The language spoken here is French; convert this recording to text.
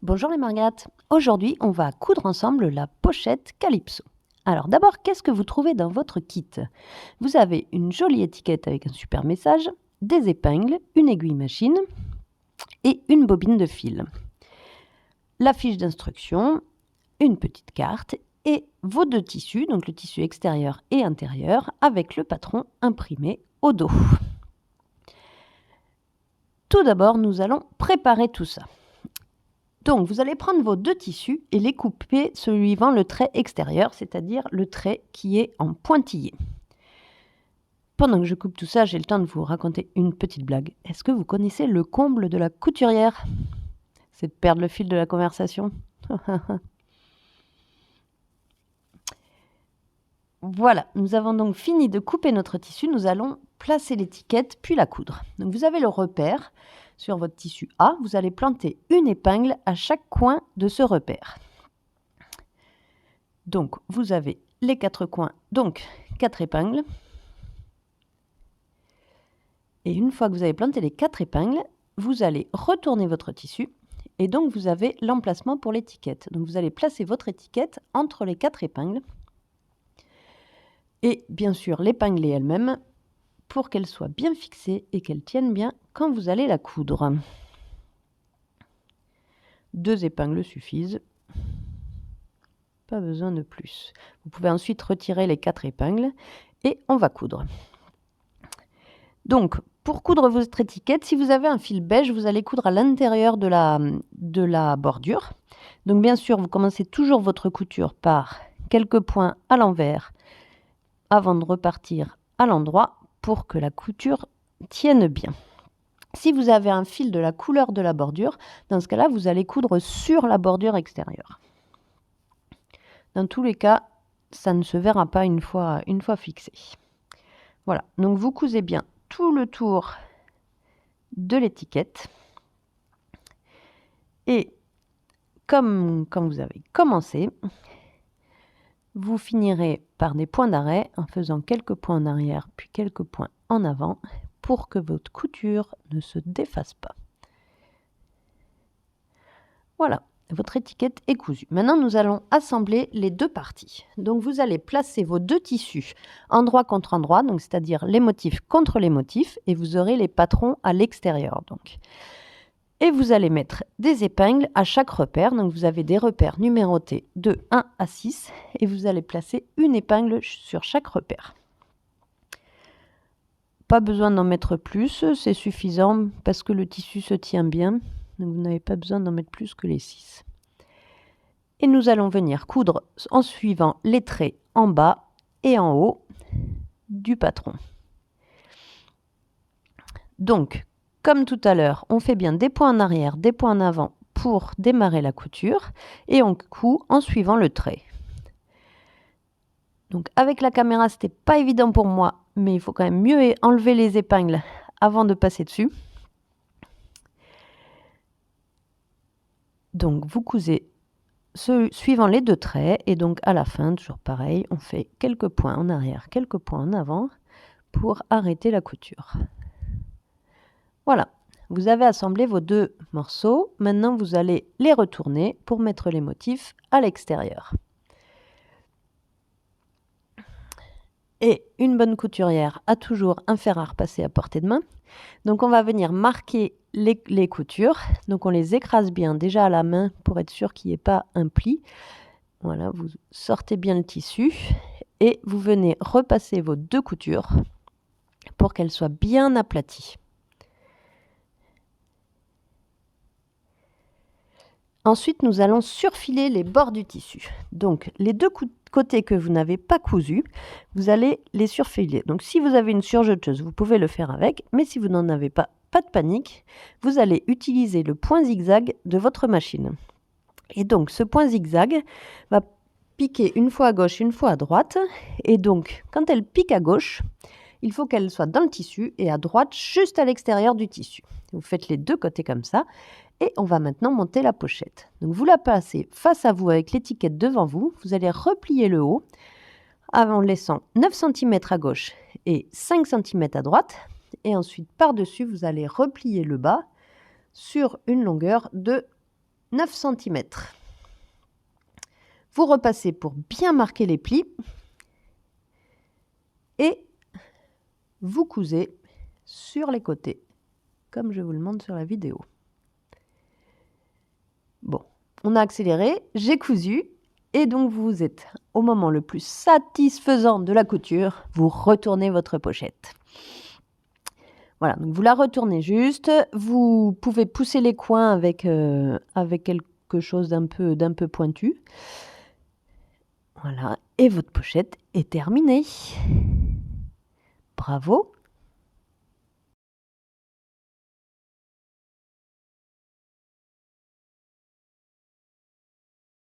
Bonjour les Margates. Aujourd'hui, on va coudre ensemble la pochette Calypso. Alors d'abord, qu'est-ce que vous trouvez dans votre kit? Vous avez une jolie étiquette avec un super message, des épingles, une aiguille machine et une bobine de fil. La fiche d'instruction, une petite carte et vos deux tissus, donc le tissu extérieur et intérieur, avec le patron imprimé au dos. Tout d'abord, nous allons préparer tout ça. Donc, vous allez prendre vos deux tissus et les couper suivant le trait extérieur, c'est-à-dire le trait qui est en pointillé. Pendant que je coupe tout ça, j'ai le temps de vous raconter une petite blague. Est-ce que vous connaissez le comble de la couturière? C'est de perdre le fil de la conversation. Voilà, nous avons donc fini de couper notre tissu. Nous allons placer l'étiquette puis la coudre. Donc, vous avez le repère. Sur votre tissu A, vous allez planter une épingle à chaque coin de ce repère. Donc, vous avez les 4 coins, donc 4 épingles. Et une fois que vous avez planté les 4 épingles, vous allez retourner votre tissu et donc vous avez l'emplacement pour l'étiquette. Donc, vous allez placer votre étiquette entre les 4 épingles et bien sûr l'épingler elle-même pour qu'elle soit bien fixée et qu'elle tienne bien quand vous allez la coudre. 2 épingles suffisent. Pas besoin de plus. Vous pouvez ensuite retirer les 4 épingles et on va coudre. Donc, pour coudre votre étiquette, si vous avez un fil beige, vous allez coudre à l'intérieur de la bordure. Donc, bien sûr, vous commencez toujours votre couture par quelques points à l'envers avant de repartir à l'endroit pour que la couture tienne bien. Si vous avez un fil de la couleur de la bordure, dans ce cas-là, vous allez coudre sur la bordure extérieure. Dans tous les cas, ça ne se verra pas une fois fixé. Voilà, donc vous cousez bien tout le tour de l'étiquette. Et comme quand vous avez commencé, vous finirez par des points d'arrêt en faisant quelques points en arrière puis quelques points en avant pour que votre couture ne se défasse pas. Voilà, votre étiquette est cousue. Maintenant, nous allons assembler les deux parties. Donc, vous allez placer vos deux tissus endroit contre endroit, donc c'est-à-dire les motifs contre les motifs, et vous aurez les patrons à l'extérieur. Donc. Et vous allez mettre des épingles à chaque repère. Donc, vous avez des repères numérotés de 1 à 6 et vous allez placer une épingle sur chaque repère. Pas besoin d'en mettre plus, c'est suffisant parce que le tissu se tient bien. Donc, vous n'avez pas besoin d'en mettre plus que les 6. Et nous allons venir coudre en suivant les traits en bas et en haut du patron. Donc, comme tout à l'heure, on fait bien des points en arrière, des points en avant pour démarrer la couture et on coud en suivant le trait. Donc avec la caméra, c'était pas évident pour moi, mais il faut quand même mieux enlever les épingles avant de passer dessus. Donc vous cousez suivant les deux traits et donc à la fin, toujours pareil, on fait quelques points en arrière, quelques points en avant pour arrêter la couture. Voilà. Vous avez assemblé vos deux morceaux. Maintenant, vous allez les retourner pour mettre les motifs à l'extérieur. Et une bonne couturière a toujours un fer à repasser à portée de main. Donc, on va venir marquer les coutures. Donc, on les écrase bien déjà à la main pour être sûr qu'il n'y ait pas un pli. Voilà, vous sortez bien le tissu et vous venez repasser vos deux coutures pour qu'elles soient bien aplaties. Ensuite, nous allons surfiler les bords du tissu. Donc, les deux côtés que vous n'avez pas cousus, vous allez les surfiler. Donc, si vous avez une surjeteuse, vous pouvez le faire avec, mais si vous n'en avez pas, pas de panique, vous allez utiliser le point zigzag de votre machine. Et donc, ce point zigzag va piquer une fois à gauche, une fois à droite. Et donc, quand elle pique à gauche, il faut qu'elle soit dans le tissu et à droite, juste à l'extérieur du tissu. Vous faites les deux côtés comme ça. Et on va maintenant monter la pochette. Donc vous la placez face à vous avec l'étiquette devant vous. Vous allez replier le haut en laissant 9 cm à gauche et 5 cm à droite. Et ensuite, par-dessus, vous allez replier le bas sur une longueur de 9 cm. Vous repassez pour bien marquer les plis et vous cousez sur les côtés, comme je vous le montre sur la vidéo. Bon, on a accéléré, j'ai cousu, et donc vous êtes au moment le plus satisfaisant de la couture, vous retournez votre pochette. Voilà, donc vous la retournez juste, vous pouvez pousser les coins avec quelque chose d'un peu pointu. Voilà, et votre pochette est terminée. Bravo!